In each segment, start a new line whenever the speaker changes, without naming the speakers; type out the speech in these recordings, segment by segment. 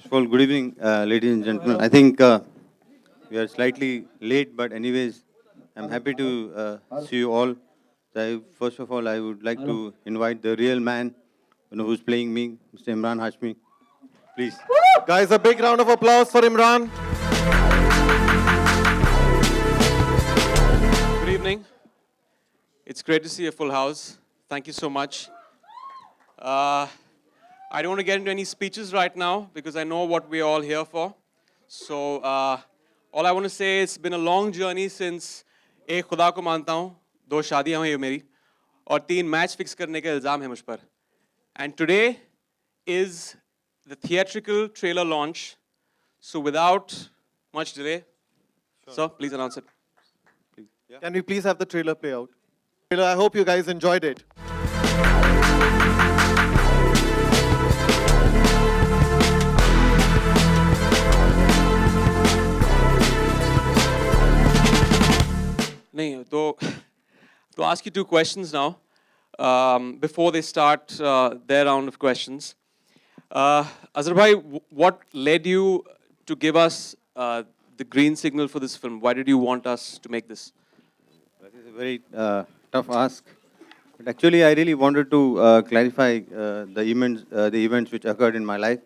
First of all, good evening, ladies and gentlemen. I think we are slightly late, but anyways, I'm happy to see you all. First of all, I would like to invite the real man, who's playing me, Mr. Emraan Hashmi. Please.
Guys, a big round of applause for Imran.
Good evening. It's great to see a full house. Thank you so much. I don't want to get into any speeches right now because I know what we're all here for. So all I want to say is it's been a long journey since एक खुदा को मानता हूँ, दो शादियाँ हुई हैं मेरी, और तीन मैच फिक्स करने का इल्ज़ाम है मुझ पर. And today is the theatrical trailer launch. So without much delay, sir, please announce it.
Can we please have the trailer play out? I hope you guys enjoyed it.
नहीं to ask you two questions now before they start their round of questions. Azhar bhai, what led you to give us the green signal for this film? Why did you want us to make this?
That is a very tough ask. But actually, I really wanted to clarify the events which occurred in my life.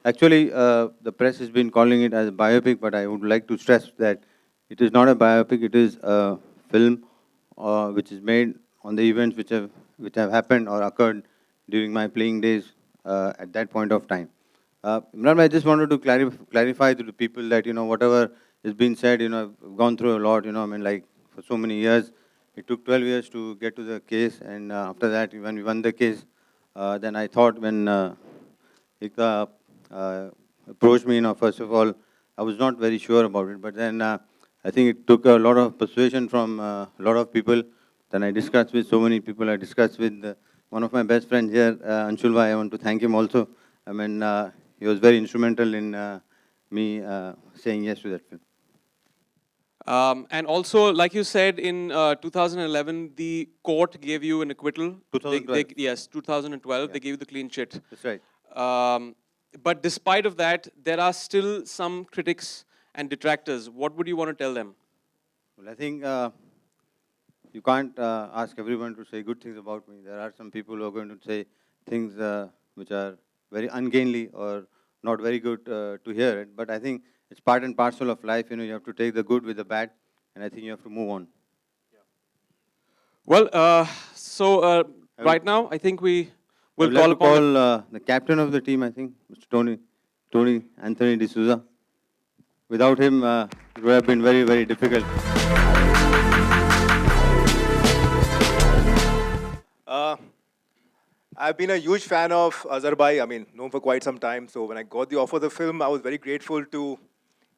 Actually, the press has been calling it as a biopic, but I would like to stress that it is not a biopic. It is a film which is made on the events which have happened or occurred during my playing days at that point of time. Imran, I just wanted to clarify to the people that, whatever is being said, I've gone through a lot, like for so many years. It took 12 years to get to the case, and after that, when we won the case, then I thought when Ika approached me, first of all, I was not very sure about it, but then I think it took a lot of persuasion from a lot of people. Then I discussed with so many people. I discussed with one of my best friends here, Anshulva. I want to thank him also. I mean, he was very instrumental in me saying yes to that film.
And also, like you said, in 2011, the court gave you an acquittal.
2012.
Yes, 2012,
Yeah.
they gave you the clean chit.
That's right.
But despite of that, there are still some critics and detractors. What would you want to tell them?
Well, I think you can't ask everyone to say good things about me. There are some people who are going to say things which are very ungainly or not very good to hear it. But I think it's part and parcel of life. You have to take the good with the bad, and I think you have to move on.
Well, so right now, I think we will
I would
call
like to
upon...
call the captain of the team, I think, Mr. Tony Anthony D'Souza. Without him, it would have been very, very difficult.
I've been a huge fan of Azhar bhai, known for quite some time. So when I got the offer of the film, I was very grateful to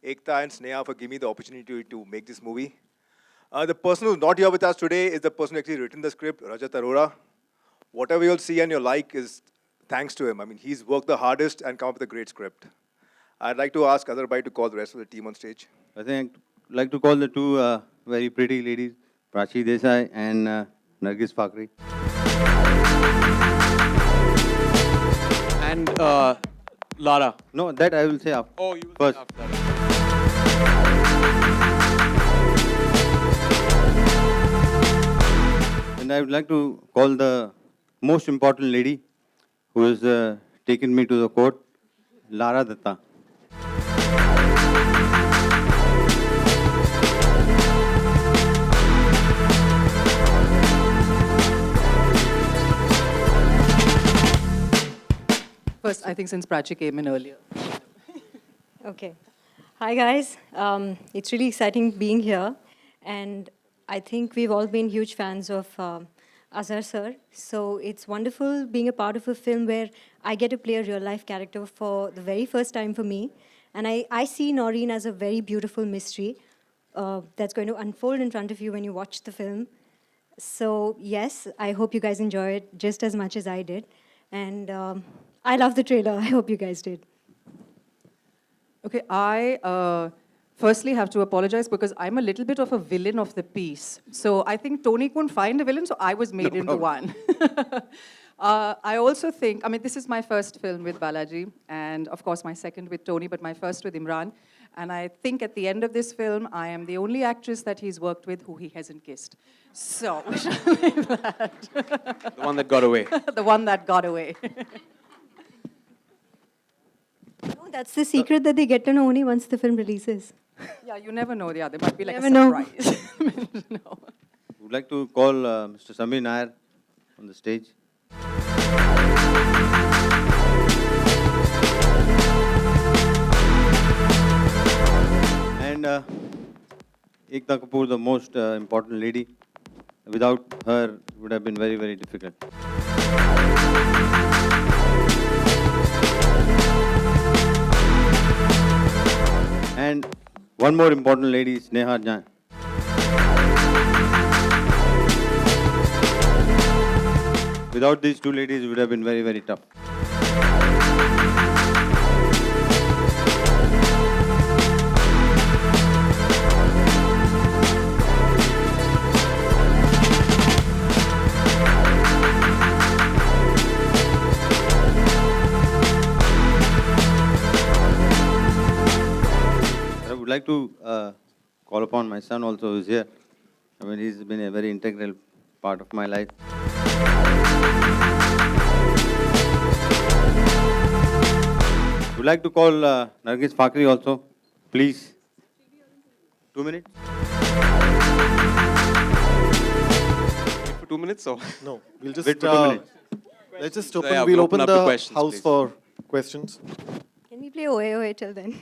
Ekta and Sneha for giving me the opportunity to make this movie. The person who's not here with us today is the person who actually written the script, Rajat Arora. Whatever you'll see and you'll like is thanks to him. He's worked the hardest and come up with a great script. I'd like to ask Azhar bhai to call the rest of the team on stage.
I think I'd like to call the two very pretty ladies, Prachi Desai and Nargis Fakhri.
And Lara.
No, that I will say after.
Oh, you will
First.
say after that.
And I would like to call the most important lady who has taken me to the court, Lara Datta.
First, I think since Prachi came in earlier.
Okay. Hi, guys. It's really exciting being here. And I think we've all been huge fans of Azhar sir. So it's wonderful being a part of a film where I get to play a real-life character for the very first time for me. And I see Noreen as a very beautiful mystery that's going to unfold in front of you when you watch the film. So, yes, I hope you guys enjoy it just as much as I did. And I love the trailer. I hope you guys did.
Okay, I firstly have to apologize because I'm a little bit of a villain of the piece. So I think Tony couldn't find a villain, so I was made into one. I also think, I mean, this is my first film with Balaji, and of course my second with Tony, but my first with Emraan. And I think at the end of this film, I am the only actress that he's worked with who he hasn't kissed. So, we shall leave that.
The one that got away.
The one that got away.
No, that's the secret that they get to know only once the film releases.
Yeah, you never know. Yeah, there might be like
Never
a
know.
surprise. No.
Would like to call Mr. Samir Nair on the stage. And Ekta Kapoor, the most important lady. Without her, it would have been very, very difficult. And one more important lady, Sneha Jain. Without these two ladies, it would have been very, very tough. I would like to call upon my son also, who is here. I mean, he's been a very integral part of my life. Would like to call Nargis Fakhri also, please. 2 minutes.
Wait for 2 minutes, or?
No, we'll just
Wait for 2 minutes.
let's just
So,
open.
yeah,
we'll open
up to
the
questions,
house
please.
for questions.
Can we play OA till then?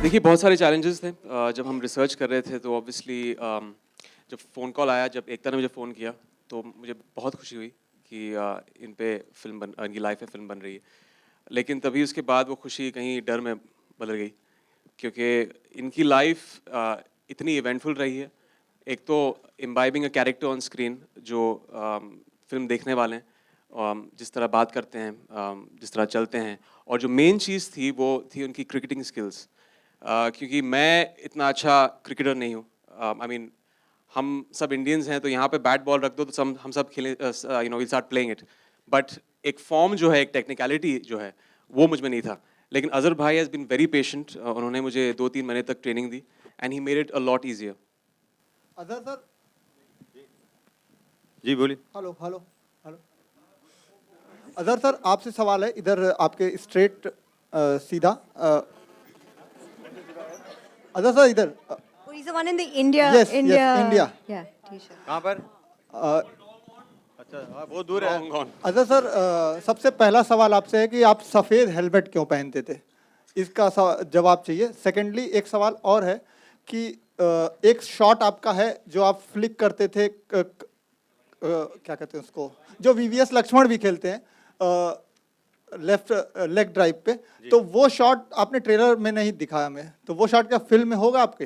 देखिए बहुत सारे challenges थे जब हम research कर रहे थे तो ऑब्वियसली जब फ़ोन कॉल आया जब एकता ने मुझे फ़ोन किया तो मुझे बहुत खुशी हुई कि इन पे इनकी लाइफ में फिल्म बन रही है लेकिन तभी उसके बाद वो खुशी कहीं डर में बदल गई क्योंकि इनकी लाइफ इतनी इवेंटफुल रही है एक तो imbibing a character on screen जो फिल्म देखने वाले हैं जिस तरह बात करते हैं जिस तरह चलते हैं और जो मेन चीज़ थी वो थी उनकी क्रिकेटिंग स्किल्स क्योंकि मैं इतना अच्छा क्रिकेटर नहीं हूँ आई मीन हम सब इंडियंस हैं तो यहाँ पे बैट बॉल रख दो तो हम सब खेलें you know will start playing it but एक फॉर्म जो है एक टेक्निकलिटी जो है वो मुझ में नहीं था लेकिन अजहर भाई हैज़ बीन वेरी पेशेंट उन्होंने मुझे 2-3 महीने तक ट्रेनिंग दी and he made it a lot easier
Azhar sir
ji बोलिए
hello hello hello Azhar sir आपसे सवाल है इधर आपके स्ट्रेट सीधा अजहर सर इधर
Oh, he's the one in the India.
Yes, yes, India.
Yeah, t-shirt.
कहाँ पर अच्छा बहुत दूर है
अजहर सर सबसे पहला सवाल आपसे है कि आप सफ़ेद हेलमेट क्यों पहनते थे इसका जवाब चाहिए सेकेंडली एक सवाल और है कि एक शॉट आपका है जो आप फ्लिक करते थे क्या कहते हैं उसको जो वीवीएस लक्ष्मण भी खेलते हैं लेफ्ट लेग ड्राइव पे तो वो शॉट आपने ट्रेलर में नहीं दिखाया हमें तो वो शॉट क्या फिल्म में होगा आपके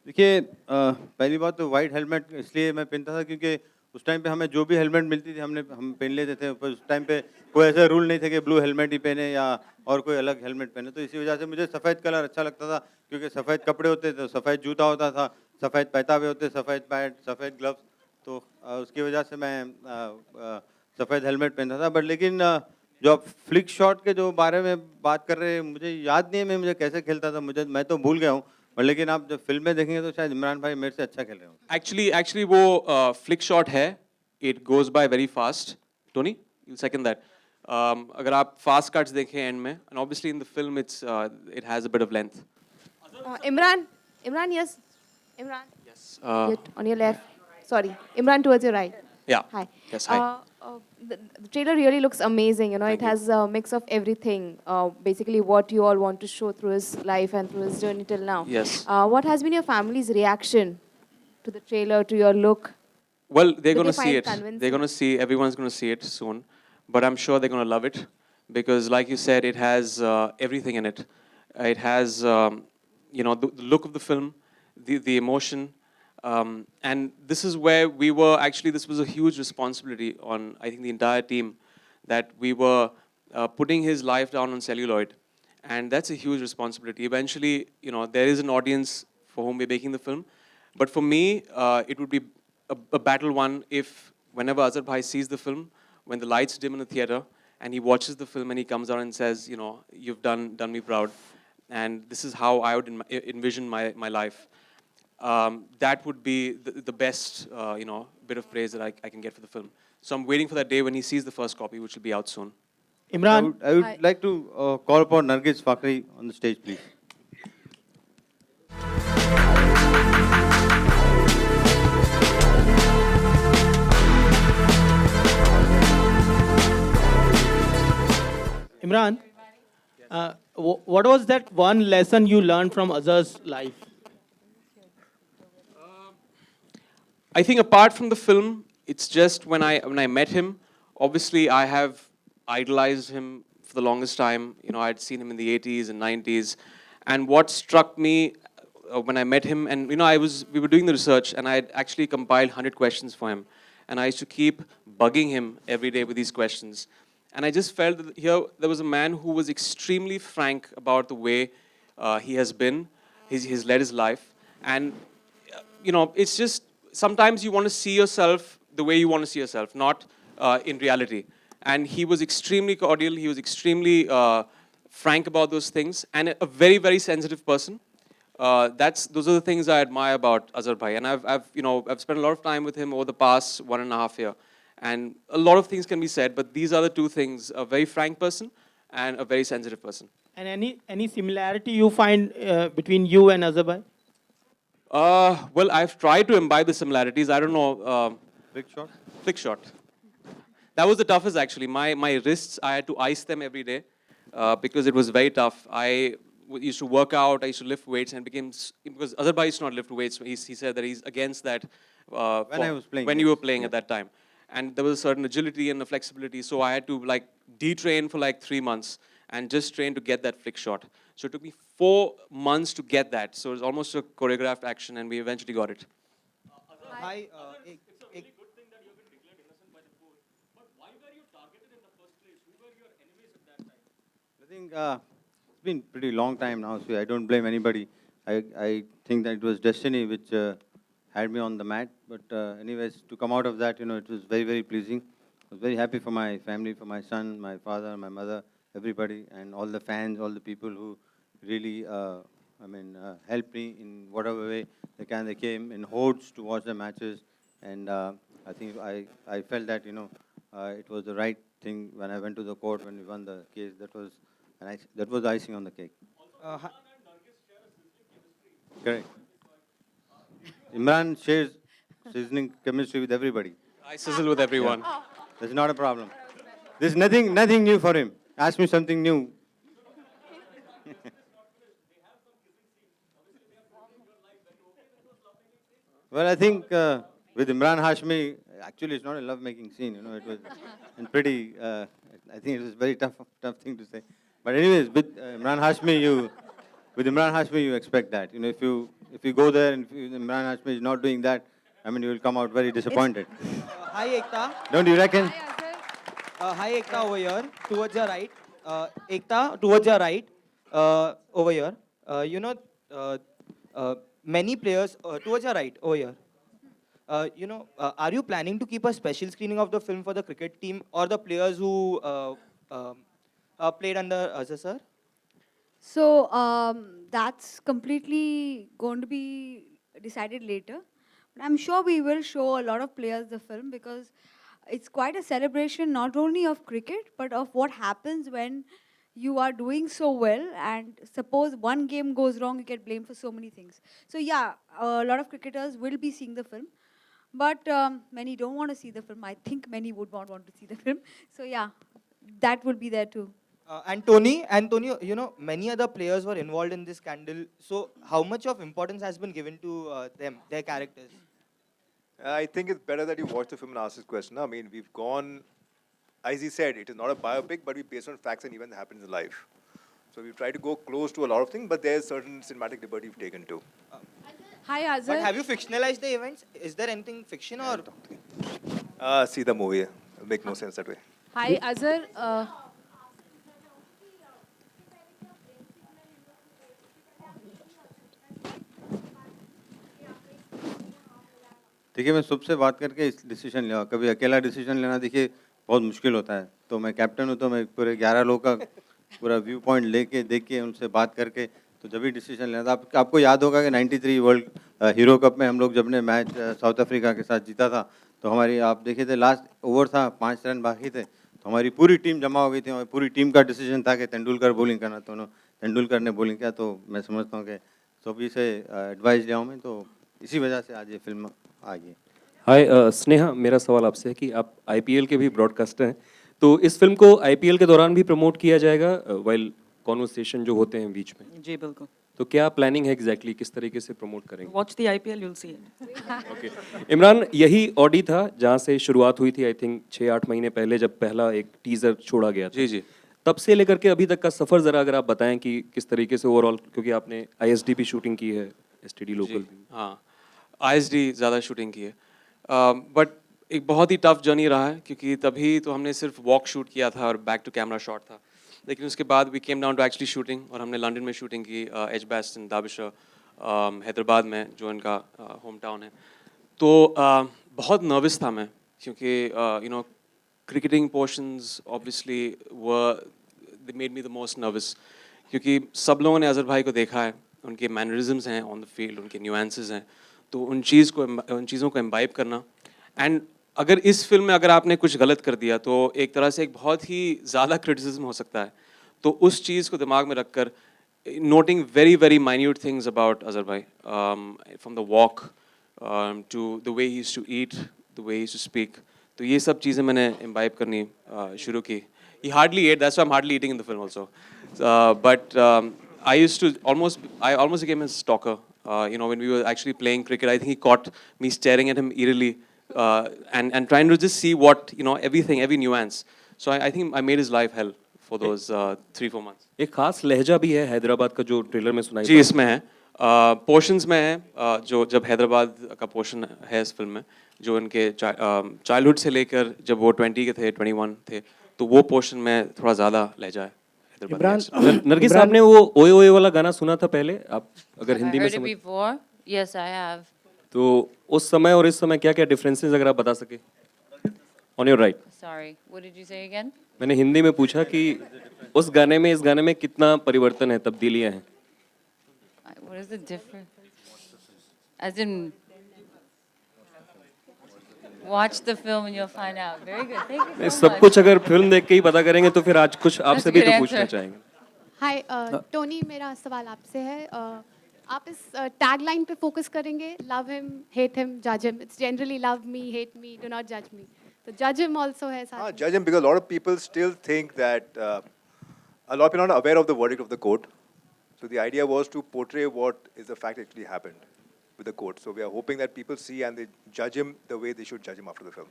देखिए पहली बात तो वाइट हेलमेट इसलिए मैं पहनता था क्योंकि उस टाइम पे हमें जो भी हेलमेट मिलती थी हम पहन लेते थे पर उस टाइम पे कोई ऐसा रूल नहीं था कि ब्लू हेलमेट ही पहने या और कोई अलग हेलमेट पहने तो इसी वजह से मुझे सफ़ेद कलर अच्छा लगता था क्योंकि सफ़ेद कपड़े होते थे सफ़ेद जूता होता था सफ़ेद पैतावे होते सफ़ेद पैंट सफ़ेद ग्लव्स तो उसकी वजह से मैं सफ़ेद हेलमेट पहनता था बट लेकिन जो आप फ्लिक शॉट के जो बारे में बात कर रहे हैं मुझे याद नहीं है मैं मुझे कैसे खेलता था मैं तो भूल गया हूँ पर लेकिन आप जब फिल्में देखेंगे तो शायद इमरान भाई मेरे से अच्छा खेल रहे हो
एक्चुअली वो फ्लिक शॉट है it goes by very fast Tony you second that अगर आप फास्ट कट्स देखें एंड में and obviously in the film it has a bit of length
Imran, yes. Imran,
yes
on your left. Sorry, Imran towards your right.
या
Hi.
Yes hi
The trailer really looks amazing. You know,
Thank
it has a mix of everything. Basically, what you all want to show through his life and through his journey till now.
Yes.
What has been your family's reaction to the trailer, to your look?
Well, they're
Did
going to
they
see
find
it.
convincing?
They're going to see, everyone's going to see it soon. But I'm sure they're going to love it because, like you said, it has everything in it. It has, you know, the look of the film, the emotion. And this is where we were, actually, this was a huge responsibility on, I think, the entire team that we were putting his life down on celluloid. And that's a huge responsibility. Eventually, there is an audience for whom we're making the film. But for me, it would be a battle won if whenever Azhar bhai sees the film, when the lights dim in the theater, and he watches the film and he comes out and says, you've done me proud. And this is how I would envision my life. That would be the best, bit of praise that I can get for the film. So I'm waiting for that day when he sees the first copy, which will be out soon.
Imran,
I would like to call upon Nargis Fakhri on the stage, please.
Imran, what was that one lesson you learned from Azhar's life?
I think apart from the film, it's just when I met him, obviously I have idolized him for the longest time. I'd seen him in the 80s and 90s. And what struck me when I met him, and we were doing the research, and I had actually compiled 100 questions for him. And I used to keep bugging him every day with these questions. And I just felt that here there was a man who was extremely frank about the way he has been, he's led his life. And, it's just, sometimes you want to see yourself the way you want to see yourself, not in reality. And he was extremely cordial, he was extremely frank about those things, and a very, very sensitive person. Those are the things I admire about Azhar bhai. And I've spent a lot of time with him over the past 1.5 years. And a lot of things can be said, but these are the two things: a very frank person and a very sensitive person.
And any similarity you find between you and Azhar bhai?
Well, I've tried to imbibe the similarities. I don't know.
Big shot.
Flick shot. That was the toughest, actually. My wrists, I had to ice them every day because it was very tough. I used to work out, I used to lift weights, and because Azhar bhai used to not lift weights. He said that he's against that when you were playing at that time. And there was a certain agility and a flexibility, so I had to detrain for 3 months and just train to get that flick shot. So it took me 4 months to get that. So it was almost a choreographed action, and we eventually got it.
Hi.
I think it's been pretty long time now, so I don't blame anybody. I think that it was destiny which had me on the mat. But anyways, to come out of that, it was very, very pleasing. I was very happy for my family, for my son, my father, my mother, everybody, and all the fans, all the people who really, helped me in whatever way they can. They came in hordes to watch the matches, and I think I felt that, it was the right thing when I went to the court, when we won the case. That was icing on the cake. Correct. Emraan shares sizzling chemistry with everybody.
I sizzle with everyone.
That's not a problem. There's nothing new for him. Ask me something new. Well, I think with Emraan Hashmi, actually it's not a love-making scene. It was pretty. I think it was a very tough thing to say. But anyways, with Emraan Hashmi, you expect that. If you go there and if Emraan Hashmi is not doing that, you will come out very disappointed.
Hi, Ekta.
Don't you reckon?
Hi, Ekta, over here, towards your right. Ekta, towards your right, over here. Many players, towards your right, over here. Are you planning to keep a special screening of the film for the cricket team or the players who played under Azhar sir?
So that's completely going to be decided later. But I'm sure we will show a lot of players the film because it's quite a celebration not only of cricket but of what happens when you are doing so well and suppose one game goes wrong, you get blamed for so many things. So yeah, a lot of cricketers will be seeing the film. But many don't want to see the film. I think many would not want to see the film. So yeah, that will be there too.
And Tony, many other players were involved in this scandal. So how much of importance has been given to them, their characters?
I think it's better that you watch the film and ask this question. We've gone, as he said, it is not a biopic, but we based on facts and events that happen in life. So we've tried to go close to a lot of things, but there's certain cinematic liberty we've taken too.
Hi, Azhar.
But have you fictionalized the events? Is there anything fiction or?
See the movie. It'll make no sense that way.
Hi, Azhar.
देखिए, मैं सबसे बात करके decision लिया। कभी अकेला decision लेना देखिए बहुत मुश्किल होता है। तो मैं कैप्टन हूँ, तो मैं पूरे 11 लोगों का पूरा व्यू पॉइंट लेके देख के उनसे बात करके तो जब भी डिसीजन लेना था। आपको याद होगा कि 93 वर्ल्ड हीरो कप में हम लोग जब ने मैच साउथ अफ्रीका के साथ जीता था, तो हमारी आप देखे थे लास्ट ओवर था, 5 रन बाकी थे, तो हमारी पूरी टीम जमा हो गई थी। हमारी पूरी टीम का डिसीजन था कि तेंदुलकर बॉलिंग करना, तो तेंदुलकर ने बॉलिंग किया। तो मैं समझता हूँ कि सभी से एडवाइस लिया हूँ मैं, तो इसी वजह से आज ये फिल्म आ गई।
हाय स्नेहा, मेरा सवाल आपसे है कि आप आईपीएल के भी ब्रॉडकास्टर हैं, तो इस फिल्म को आईपीएल के दौरान भी प्रमोट किया जाएगा वाइल कॉन्वर्सेशन जो होते हैं बीच में?
जी बिल्कुल.
तो क्या प्लानिंग है एग्जैक्टली किस तरीके से प्रमोट करेंगे?
Watch the IPL, you'll see it.
Okay Imran, यही ऑडी था जहाँ से शुरुआत हुई थी आई थिंक 6-8 महीने पहले जब पहला एक टीजर छोड़ा गया था।
जी जी.
तब से लेकर के अभी तक का सफ़र ज़रा अगर आप बताएं कि किस तरीके से ओवरऑल, क्योंकि आपने आईएसडी भी शूटिंग की है, एसटीडी लोकल भी।
हाँ, आईएसडी ज़्यादा शूटिंग की है, बट एक बहुत ही टफ जर्नी रहा है क्योंकि तभी तो हमने सिर्फ वॉक शूट किया था और बैक टू कैमरा शॉट था, लेकिन उसके बाद we came down to actually shooting, और हमने लंदन में शूटिंग की, एजबैस्टन, दाबिशा, हैदराबाद में जो इनका होम टाउन है। तो बहुत नर्वस था मैं क्योंकि you know cricketing portions obviously they made me the most nervous, क्योंकि सब लोगों ने अजहर भाई को देखा है, उनके मैनरिज्म्स हैं ऑन द फील्ड, उनके न्यूएंसेस हैं, तो उन चीज़ों को इम्बाइब करना। एंड अगर इस फिल्म में अगर आपने कुछ गलत कर दिया तो एक तरह से एक बहुत ही ज़्यादा क्रिटिसिज्म हो सकता है, तो उस चीज़ को दिमाग में रखकर noting very very minute things about Azhar bhai, from the walk to the way he used to eat, the way he used to speak, तो ये सब चीज़ें मैंने imbibe करनी शुरू की. He hardly ate, that's why I'm hardly eating in the film also. But I almost became his stalker. You know, when we were actually playing cricket, I think he caught me staring at him eerily and trying to just see what, you know, everything, every nuance. So I think I made his life hell for those 3-4 months.
एक खास लहजा भी है हैदराबाद का जो trailer में सुनाई
जी, इसमें है, पोर्शंस में है, जो जब हैदराबाद का पोर्शन है इस फिल्म में, जो उनके चाइल्डहुड से लेकर जब वो 20 के थे, 21 थे, तो वो पोर्शन में थोड़ा ज़्यादा लहजा है हैदराबाद।
नरगिस, आपने वो ओए ओए वाला गाना सुना था पहले? आप अगर हिंदी में समझ,
Yes, I have.
तो उस समय और इस समय क्या क्या डिफरेंसेस अगर आप बता सके? On your right.
Sorry, what did you say again?
मैंने हिंदी में पूछा कि उस गाने में इस गाने में कितना परिवर्तन है, तब्दीलियां हैं?
What is the difference? As in, watch the film and you'll find out. Very good. Thank you so much.
सब कुछ अगर फिल्म देख के ही पता करेंगे तो फिर आज कुछ आपसे भी तो पूछना चाहेंगे।
हाय टोनी, मेरा सवाल आपसे है, आप इस टैगलाइन पे फोकस करेंगे, लव हिम, हेट हिम, जज him. It's generally love me, hate me, do not जज मी. तो judge him also है साथ में.
Judge him, because a lot of people still think that a lot of people are not aware of the verdict of the court. So the idea was to portray what is the fact actually happened with the court. So we are hoping that people see and they judge him the way they should judge him after the film.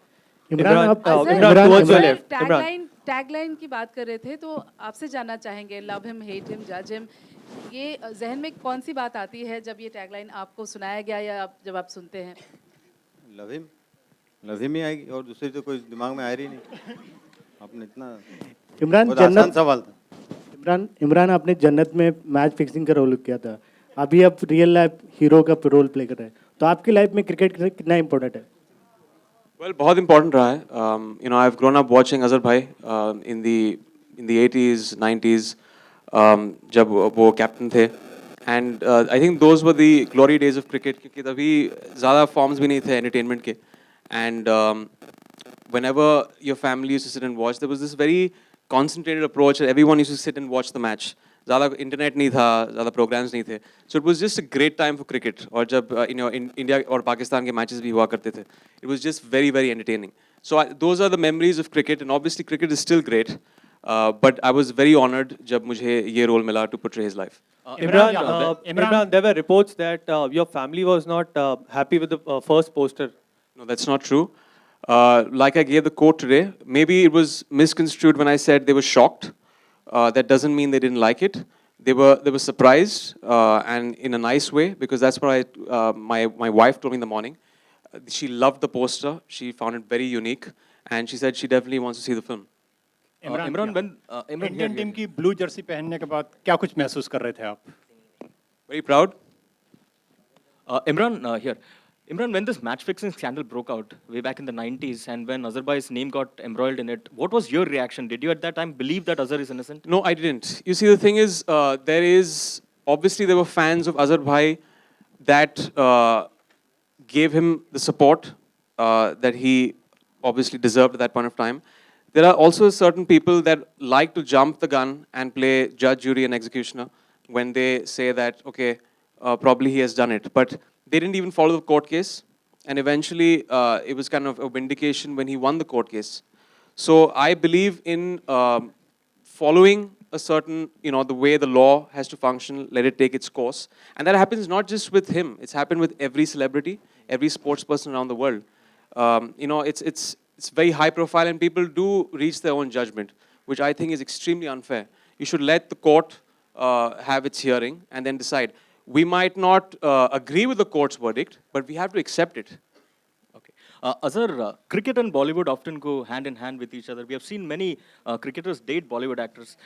Imran, tagline की बात कर रहे थे, तो आपसे जानना चाहेंगे, love him, hate him, जज हिम, ये जहन में कौन सी बात आती है जब ये टैगलाइन आपको सुनाया गया या जब आप सुनते हैं?
लव हिम ही आएगी, और दूसरी तो कोई दिमाग में आ रही नहीं। आपने इतना
इमरान
बहुत आसान सवाल था।
इमरान आपने जन्नत में मैच फिक्सिंग का रोल किया था, अभी आप रियल लाइफ हीरो का रोल प्ले कर रहे हैं, तो आपकी लाइफ में क्रिकेट कितना इम्पोर्टेंट है?
Well, बहुत important रहा है. You know, I've grown up watching Azhar bhai in the 80s, 90s, जब वो कैप्टन थे, and I think those were the glory days of cricket, क्योंकि तभी ज़्यादा फॉर्म्स भी नहीं थे एंटरटेनमेंट के, and whenever your family used to sit and watch, there was this very concentrated approach that everyone used to sit and watch the match. ज़्यादा internet नहीं था, ज़्यादा प्रोग्राम्स नहीं थे, so it was just a great time for cricket. और जब India और पाकिस्तान के मैचेस भी हुआ करते थे, it was just very very entertaining. So those are the memories of cricket, and obviously cricket is still great, but I was very honored जब मुझे ये रोल मिला to portray his life.
Emraan, there were reports that your family was not happy with the first poster.
No, that's not true. Like I gave the quote today, maybe it was misconstrued when I said they were shocked. That doesn't mean they didn't like it. They were surprised, and in a nice way, because that's what my wife told me in the morning. She loved the poster. She found it very unique, and she said she definitely wants to see the film.
Imran Indian team की blue Jersey पहनने के बाद क्या कुछ महसूस कर रहे थे आप?
Very proud.
Imran, here. Imran, when this match fixing scandal broke out way back in the 90s and when Azharbai's name got embroiled in it, what was your reaction? Did you at that time believe that Azhar is innocent?
No, I didn't. You see, the thing is, obviously there were fans of Azhar Bhai that gave him the support that he obviously deserved at that point of time. There are also certain people that like to jump the gun and play judge, jury, and executioner when they say that, okay, probably he has done it. But they didn't even follow the court case. And eventually, it was kind of a vindication when he won the court case. So I believe in following a certain, the way the law has to function, let it take its course. And that happens not just with him. It's happened with every celebrity, every sports person around the world. It's very high profile and people do reach their own judgment, which I think is extremely unfair. You should let the court have its hearing and then decide. We might not agree with the court's verdict, but we have to accept it.
Azhar, cricket and Bollywood often go hand in hand with each other. We have seen many cricketers date Bollywood actors.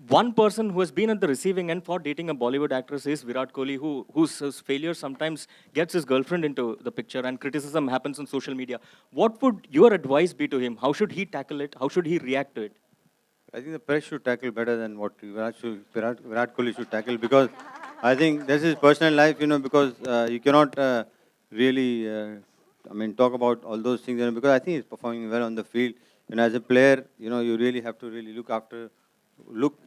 One person who has been at the receiving end for dating a Bollywood actress is Virat Kohli, whose failure sometimes gets his girlfriend into the picture and criticism happens on social media. What would your advice be to him? How should he tackle it? How should he react to it?
I think the press should tackle better than what Virat Kohli should tackle, because I think this is personal life, because you cannot really, talk about all those things, because I think he's performing well on the field. As a player, you really have to really look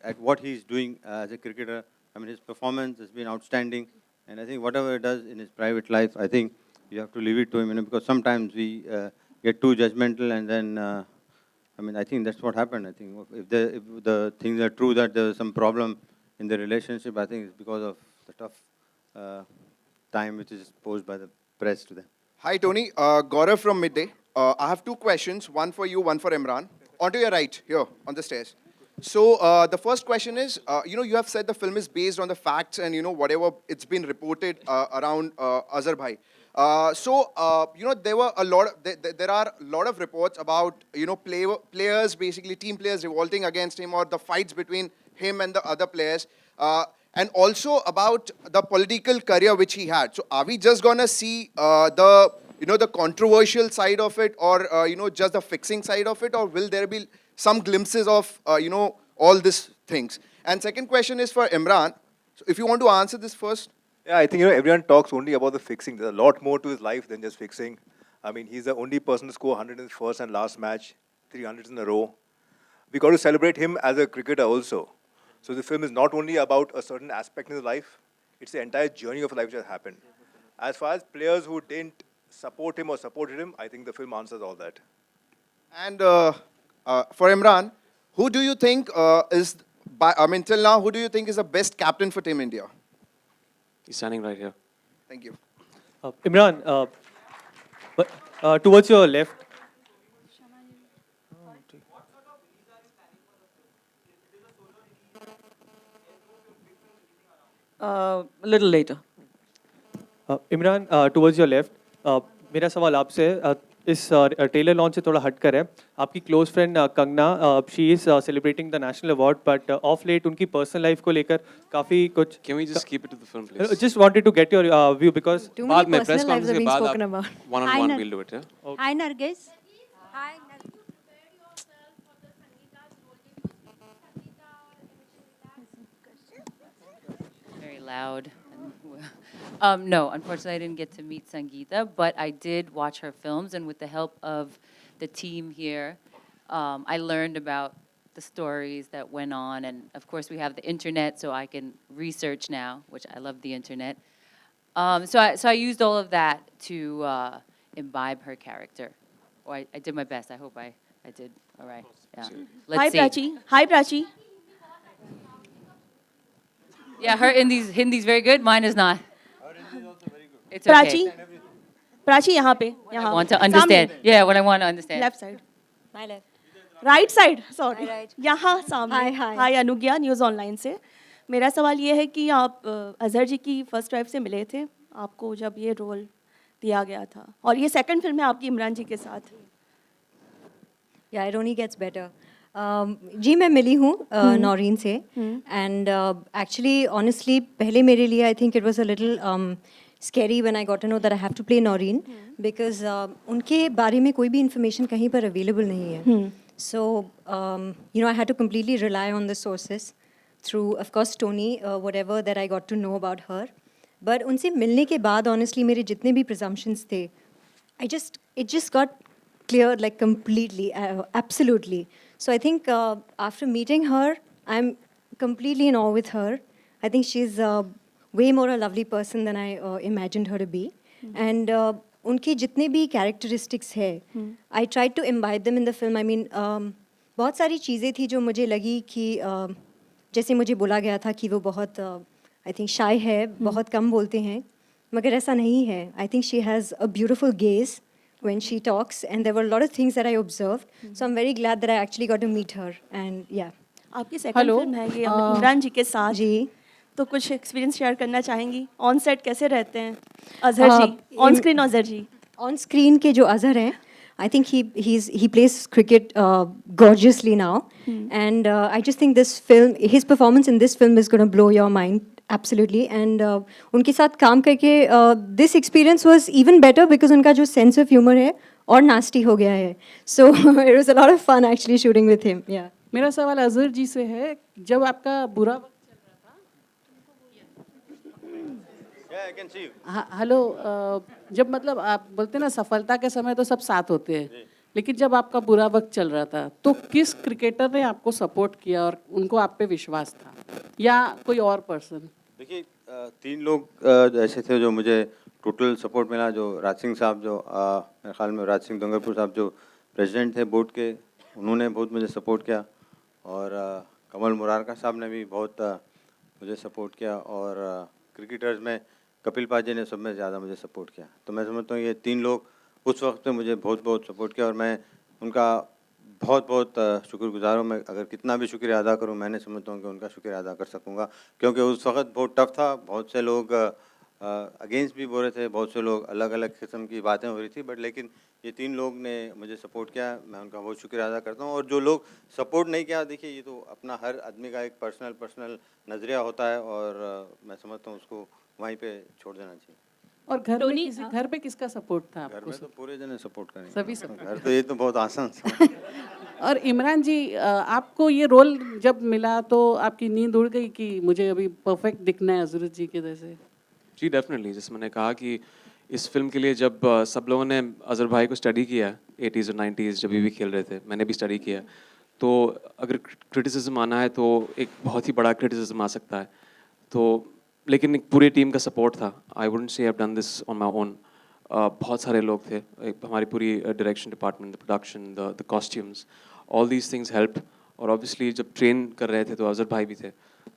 at what he's doing as a cricketer. His performance has been outstanding, and I think whatever he does in his private life, I think you have to leave it to him, because sometimes we get too judgmental, and then, I think that's what happened. I think if the things are true that there's some problem in the relationship, I think it's because of the tough time which is posed by the press to them.
Hi, Tony. Gaurav from Midday. I have two questions, one for you, one for Emraan. On to your right, here, on the stairs. So the first question is, you have said the film is based on the facts and, whatever it's been reported around Azhar Bhai. There were there are a lot of reports about, players, basically team players revolting against him, or the fights between him and the other players. And also about the political career which he had. So are we just going to see the controversial side of it, or, just the fixing side of it, or will there be some glimpses of, all these things? And second question is for Emraan. So if you want to answer this first.
Yeah, I think, everyone talks only about the fixing. There's a lot more to his life than just fixing. He's the only person to score 100 in his first and last match, 300s in a row. We got to celebrate him as a cricketer also. So the film is not only about a certain aspect in his life, it's the entire journey of life which has happened. As far as players who didn't support him or supported him, I think the film answers all that.
And for Emraan, who do you think till now, who do you think is the best captain for Team India?
He's standing right here.
Thank you.
Imran, towards your left.
A little later.
Imran, towards your left. मेरा सवाल आपसे इस trailer launch से थोड़ा हटकर है. आपकी close friend Kangana, she is celebrating the national award, but of late उनकी पर्सनल लाइफ को लेकर काफी कुछ.
Can we just keep it to the film, please?
Just wanted to get your view because
बाद में press conference के बाद आप one-on-one we'll do it, yeah?
Okay. Hi, Nargis. Hi.
Very loud. No, unfortunately, I didn't get to meet Sangeeta, but I did watch her films, and with the help of the team here, I learned about the stories that went on, and of course, we have the internet, so I can research now, which I love the internet. So I used all of that to imbibe her character. Or I did my best. I hope I did all right. Yeah. Let's see.
Prachi. Hi, Prachi.
Yeah, her Hindi's very good. Mine is not. It's
Prachi.
okay.
Prachi, यहाँ पे.
I want to understand. Yeah, what I want to understand.
Left side. My left. Right side. Sorry.
My right.
यहाँ सामने.
Hi.
Hi, अनुज्ञा news online से. मेरा सवाल ये है कि आप अजहर जी की फर्स्ट वाइफ से मिले थे, आपको जब ये रोल दिया गया था, और ये सेकंड फिल्म है आपकी इमरान जी के साथ.
Yeah, it only gets better. जी मैं मिली हूँ नौरीन से एंड एक्चुअली ऑनेस्टली पहले मेरे लिए I think it was a little scary when I got to know that I have to play Noreen because उनके बारे में कोई भी information कहीं पर available नहीं है. So you know I had to completely rely on the sources through of course Tony whatever that I got to know about her. But उनसे मिलने के बाद honestly मेरे जितने भी presumptions थे it just got cleared like completely absolutely. So I think after meeting her I'm completely in awe with her. I think she's way more a lovely person than I imagined her to be. And उनके जितने भी characteristics है, I tried to imbibe them in the film. I mean, बहुत सारी चीज़ें थी जो मुझे लगी कि जैसे मुझे बोला गया था कि वो बहुत I think shy है, बहुत कम बोलते हैं, मगर ऐसा नहीं है. I think she has a beautiful gaze when she talks, and there were a lot of things that I observed. So I'm very glad that I actually got to meet her. And yeah.
आपकी second film है ये इमरान जी के साथ. जी. तो कुछ experience share करना चाहेंगी on set कैसे रहते हैं Azhar ji on screen Azhar ji
on screen के जो अजहर हैं I think he plays cricket gorgeously now and I just think this film his performance in this film is going to blow your mind absolutely and उनके साथ काम करके this experience was even better because उनका जो sense of humor है और nasty हो गया है so it was a lot of fun actually shooting with him yeah
मेरा सवाल अजहर जी से है जब आपका बुरा हेलो जब मतलब आप बोलते ना सफलता के समय तो सब साथ होते हैं लेकिन जब आपका बुरा वक्त चल रहा था तो किस क्रिकेटर ने आपको सपोर्ट किया और उनको आप पे विश्वास था या कोई और पर्सन?
देखिए 3 लोग ऐसे थे जो मुझे टोटल सपोर्ट मिला. जो राज सिंह साहब जो मेरे ख्याल में राज सिंह डोंगरपुर साहब जो प्रेसिडेंट थे बोर्ड के उन्होंने बहुत मुझे सपोर्ट किया और कमल मुरारका साहब ने भी बहुत मुझे सपोर्ट किया और क्रिकेटर्स में कपिल पाजी ने सब में ज़्यादा मुझे सपोर्ट किया. तो मैं समझता हूँ ये 3 लोग उस वक्त पे मुझे बहुत बहुत सपोर्ट किया और मैं उनका बहुत बहुत शुक्रगुजार हूँ. मैं अगर कितना भी शुक्रिया अदा करूँ मैं नहीं समझता हूँ कि उनका शुक्रिया अदा कर सकूँगा क्योंकि उस वक्त बहुत टफ था. बहुत से लोग अगेंस्ट भी बोल रहे थे, बहुत से लोग अलग अलग किस्म की बातें हो रही थी बट लेकिन ये 3 लोग ने मुझे सपोर्ट किया. मैं उनका बहुत शुक्रिया अदा करता हूँ. और जो लोग सपोर्ट नहीं किया देखिए ये तो अपना हर आदमी का एक पर्सनल नज़रिया होता है और मैं समझता हूँ उसको वहीं पे छोड़ देना चाहिए.
और घर पे किसका सपोर्ट था आपको?
घर में तो पूरे जने सपोर्ट करेंगे.
सभी सपोर्ट.
घर तो ये तो बहुत आसान था.
और इमरान जी आपको ये रोल जब मिला तो आपकी नींद उड़ गई कि मुझे अभी परफेक्ट दिखना है अजहर जी के जैसे?
जी डेफिनेटली. जैसे मैंने कहा कि इस फिल्म के लिए जब सब लोगों ने अजहर भाई को स्टडी किया 80s और 90s जब भी खेल रहे थे मैंने भी स्टडी किया तो अगर क्रिटिसिज्म आना है तो एक बहुत ही बड़ा क्रिटिसिज्म आ सकता है. तो लेकिन एक पूरी टीम का सपोर्ट था. I wouldn't say I have done this on my own. बहुत सारे लोग थे. हमारी पूरी direction department, the production, the costumes, all these things helped. और ऑब्वियसली जब ट्रेन कर रहे थे तो अजहर भाई भी थे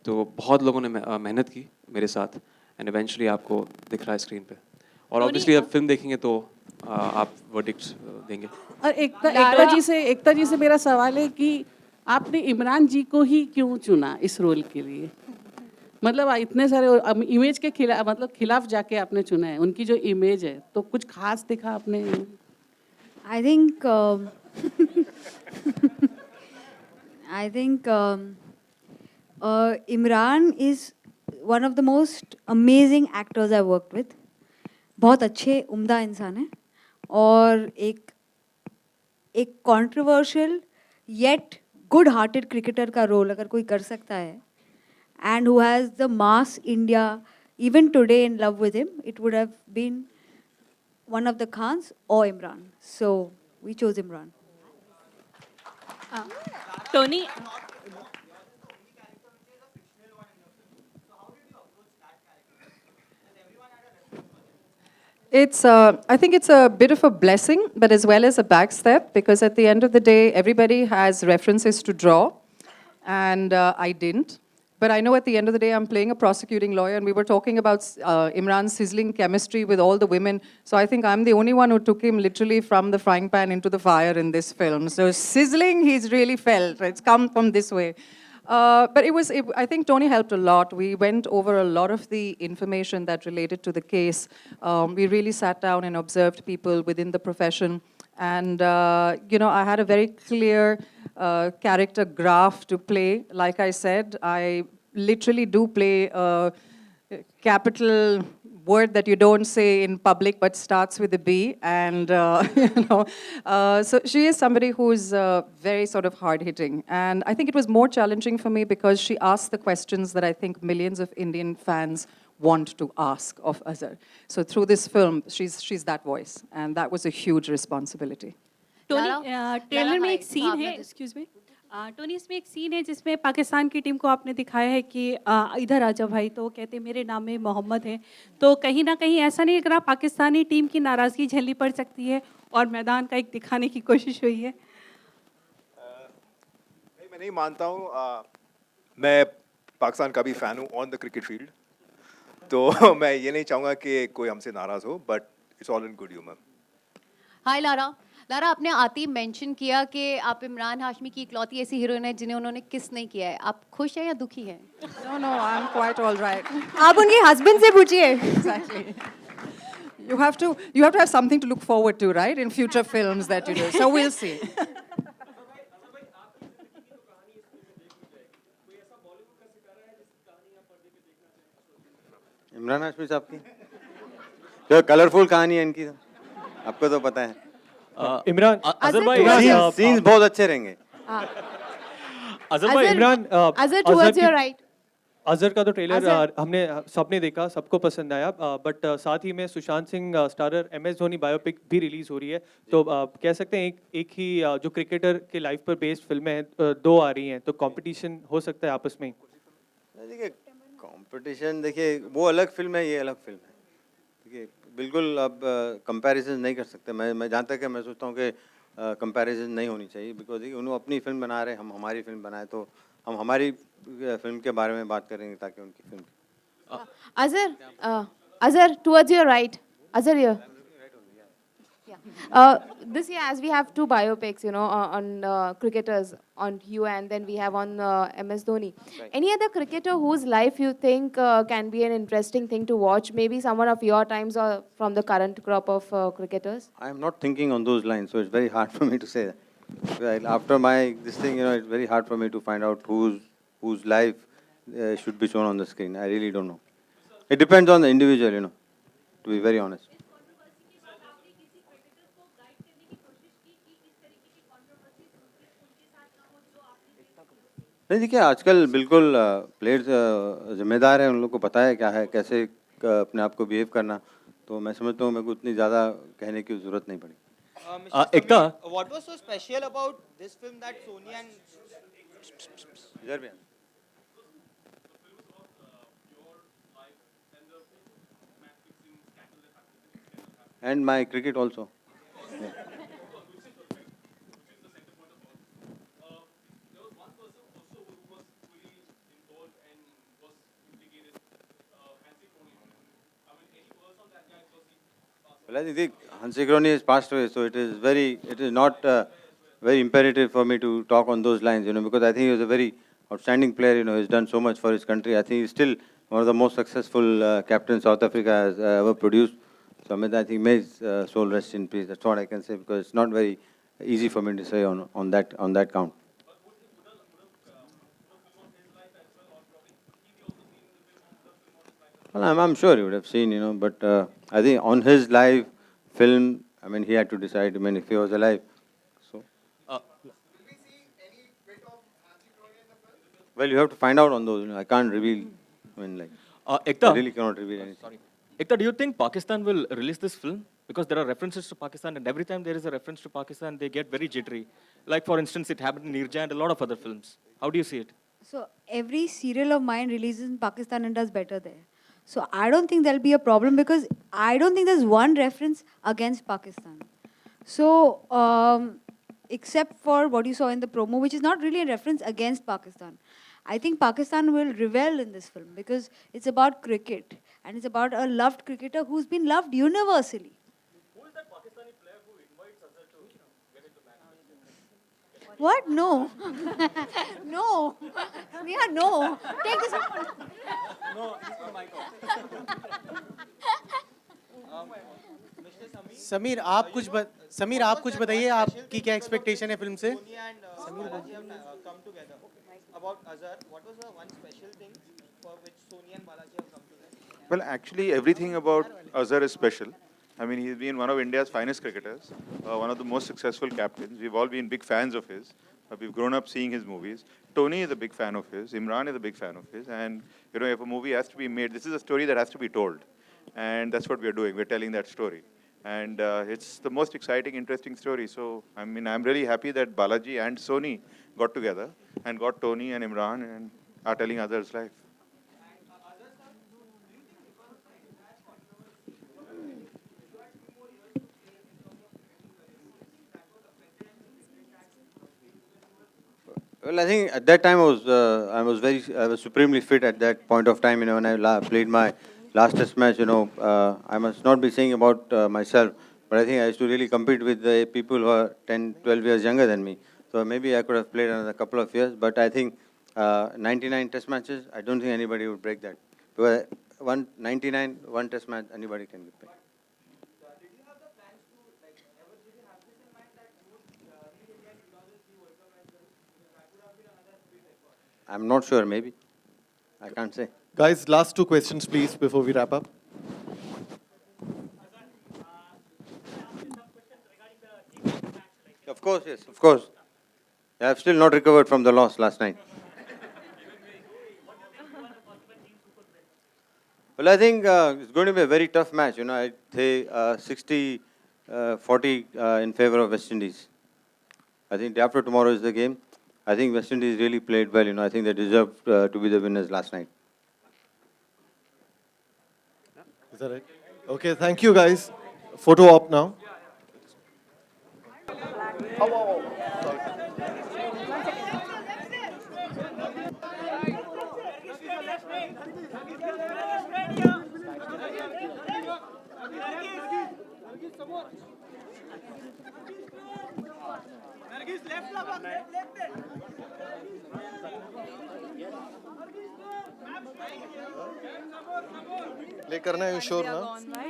तो बहुत लोगों ने मेहनत की मेरे साथ एंड इवेंचुअली आपको दिख रहा है स्क्रीन पे. और ऑब्वियसली अब फिल्म देखेंगे तो आप वर्डिक्ट देंगे. और
एकता जी से मेरा सवाल है कि आपने इमरान जी को ही क्यों चुना इस रोल के लिए? मतलब इतने सारे इमेज के खिलाफ मतलब खिलाफ जाके आपने चुना है. उनकी जो इमेज है तो कुछ खास दिखा आपने?
I think Emraan is one of the most amazing actors I've worked with. बहुत अच्छे उम्दा इंसान है और एक controversial yet good-hearted cricketer का रोल अगर कोई कर सकता है and who has the mass India even today in love with him, it would have been one of the Khans or Emraan. So we chose Emraan.
Tony.
I think it's a bit of a blessing, but as well as a backstep, because at the end of the day, everybody has references to draw, and I didn't. But I know at the end of the day, I'm playing a prosecuting lawyer, and we were talking about Imran's sizzling chemistry with all the women. So I think I'm the only one who took him literally from the frying pan into the fire in this film. So sizzling, he's really felt. It's come from this way. But I think Tony helped a lot. We went over a lot of the information that related to the case. We really sat down and observed people within the profession. And, I had a very clear character graph to play. Like I said, I literally do play a capital word that you don't say in public but starts with a B. And, so she is somebody who's very sort of hard-hitting. And I think it was more challenging for me because she asked the questions that I think millions of Indian fans want to ask of Azhar. So through this film, she's that voice. And that was a huge responsibility.
Tony trailer में एक scene है excuse me Tony इसमें एक scene है जिसमें पाकिस्तान की team को आपने दिखाया है कि इधर आ जाओ भाई तो कहते हैं मेरे नाम में मोहम्मद है तो कहीं ना कहीं ऐसा नहीं लग रहा पाकिस्तानी टीम की नाराज़गी झेलनी पड़ सकती है और मैदान का एक दिखाने की कोशिश हुई है
मैं नहीं मानता हूँ मैं पाकिस्तान का भी फ़ैन हूँ ऑन द क्रिकेट फील्ड तो मैं ये नहीं चाहूँगा कि कोई हमसे नाराज़ हो but it's all in good humour
hi Lara Lara आपने आती मेंशन किया कि आप इमरान हाशमी की इकलौती ऐसी हीरोइन है जिन्हें उन्होंने किस नहीं किया है आप खुश हैं या दुखी हैं
No, I'm quite all right.
आप उनके हस्बैंड से पूछिए
Exactly. You have to have something to look forward to, right? In future films that you do. So we'll see.
Imran Hashmi साहब की तो कलरफुल कहानी है इनकी आपको तो पता है
इमरान
अजहर भाई सीन्स बहुत अच्छे रहेंगे
अजहर भाई Imran
Azhar, towards your right.
Azhar का तो ट्रेलर हमने सबने देखा सबको पसंद आया बट साथ ही में Sushant Singh starrer MS Dhoni biopic भी रिलीज हो रही है तो कह सकते हैं एक ही जो क्रिकेटर के लाइफ पर बेस्ड फिल्में हैं दो आ रही हैं तो कंपटीशन हो सकता है आपस में
देखिए कंपटीशन देखिए वो अलग फिल्म है ये अलग फिल्म है देखिए बिल्कुल अब कंपैरिजन नहीं कर सकते मैं जहाँ तक है मैं सोचता हूँ कि कंपैरिजन नहीं होनी चाहिए बिकॉज उन्होंने अपनी फिल्म बना रहे हम हमारी फिल्म बनाए तो हम हमारी फिल्म के बारे में बात करेंगे ताकि उनकी film
Azhar, towards your right. Azhar here. This year, as we have two biopics, on cricketers, on you and then we have on MS Dhoni.
Right.
Any other cricketer whose life you think can be an interesting thing to watch? Maybe someone of your times or from the current crop of cricketers?
I am not thinking on those lines, so it's very hard for me to say that. Well, after this thing, it's very hard for me to find out whose life should be shown on the screen. I really don't know. It depends on the individual, to be very honest. नहीं देखिए आजकल बिल्कुल players जिम्मेदार हैं उन लोगों को पता है क्या है कैसे अपने आप को बिहेव करना तो मैं समझता हूँ मेरे को उतनी ज़्यादा कहने की ज़रूरत नहीं पड़ी
Ekta, what was so special about this film that Sony and
and my cricket also. Yeah. Well, I think Hansikroni has passed away, so it is not very imperative for me to talk on those lines, because I think he was a very outstanding player, he's done so much for his country. I think he's still one of the most successful captains South Africa has ever produced. So I think may his soul rest in peace. That's what I can say, because it's not very easy for me to say on that count. Well, I'm sure he would have seen, but I think on his live film, he had to decide, if he was alive. So, well, you have to find out on those. I can't reveal.
Ekta,
I really cannot reveal anything.
Sorry. Ekta, do you think Pakistan will release this film? Because there are references to Pakistan, and every time there is a reference to Pakistan, they get very jittery. Like, for instance, it happened in Nirja and a lot of other films. How do you see it?
So every serial of mine releases in Pakistan and does better there. So I don't think there'll be a problem because I don't think there's one reference against Pakistan. So except for what you saw in the promo, which is not really a reference against Pakistan. I think Pakistan will revel in this film because it's about cricket and it's about a loved cricketer who's been loved universally.
Who is that Pakistani player who invites Azhar to get into match?
What? No. No. Yeah, no. Take this one.
No, this is my
Sameer आप कुछ बताइए आपकी क्या expectation है film से
come together. About Azhar, what was the one special thing for which Sony and Balaji have come together?
Well, actually, everything about Azhar is special. I mean, he's been one of India's finest cricketers, one of the most successful captains. We've all been big fans of his. We've grown up seeing his movies. Tony is a big fan of his. Imran is a big fan of his. And, you know, if a movie has to be made, this is a story that has to be told. And that's what we're doing. We're telling that story. And it's the most exciting, interesting story. So, I mean, I'm really happy that Balaji and Sony got together and got Tony and Imran and are telling Azhar's life.
Well, I think at that time I was supremely fit at that point of time. You know, when I played my last Test match. You know, I must not be saying about myself, but I think I used to really compete with the people who are 10, 12 years younger than me. So maybe I could have played another couple of years, but I think 99 Test matches, I don't think anybody would break that. Because 199, one Test match, anybody can play. I'm not sure, maybe. I can't say.
Guys, last two questions, please, before we wrap up.
Of course, yes, of course. I have still not recovered from the loss last night. Well, I think it's going to be a very tough match. You know, I'd say 60-40 in favor of West Indies. I think day after tomorrow is the game. I think West Indies really played well. You know, I think they deserved to be the winners last night.
Is that right? Okay, thank you, guys. Photo op now.
Nargis, left left.
Play करना है sure ना
Nargis, left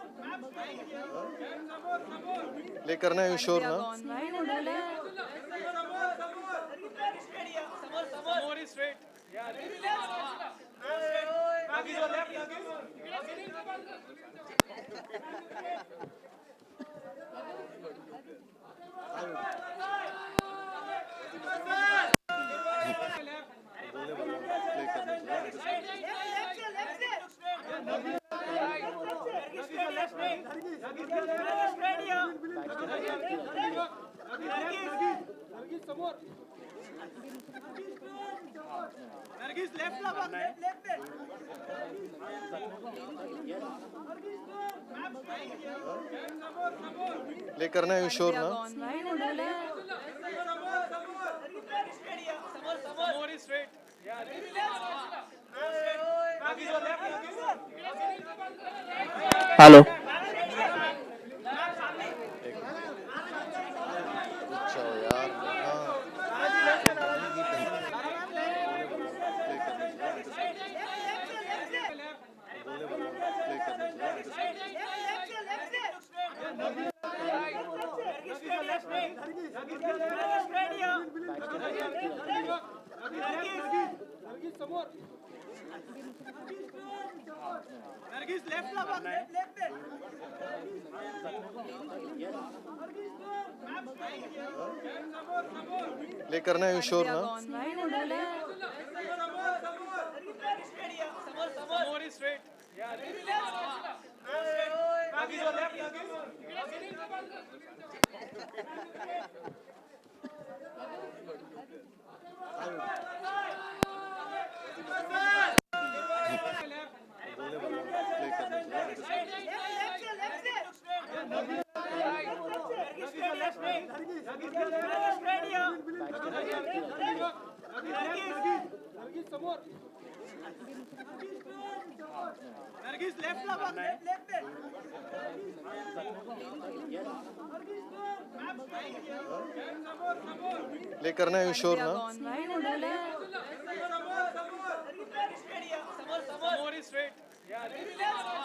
left.
Play करना है sure ना
Nargis, left left.
Play करना है sure ना
hello Nargis, left left.
Play करना है श्योर ना
Nargis, left lava, left.
Play करना है श्योर ना
More is straight.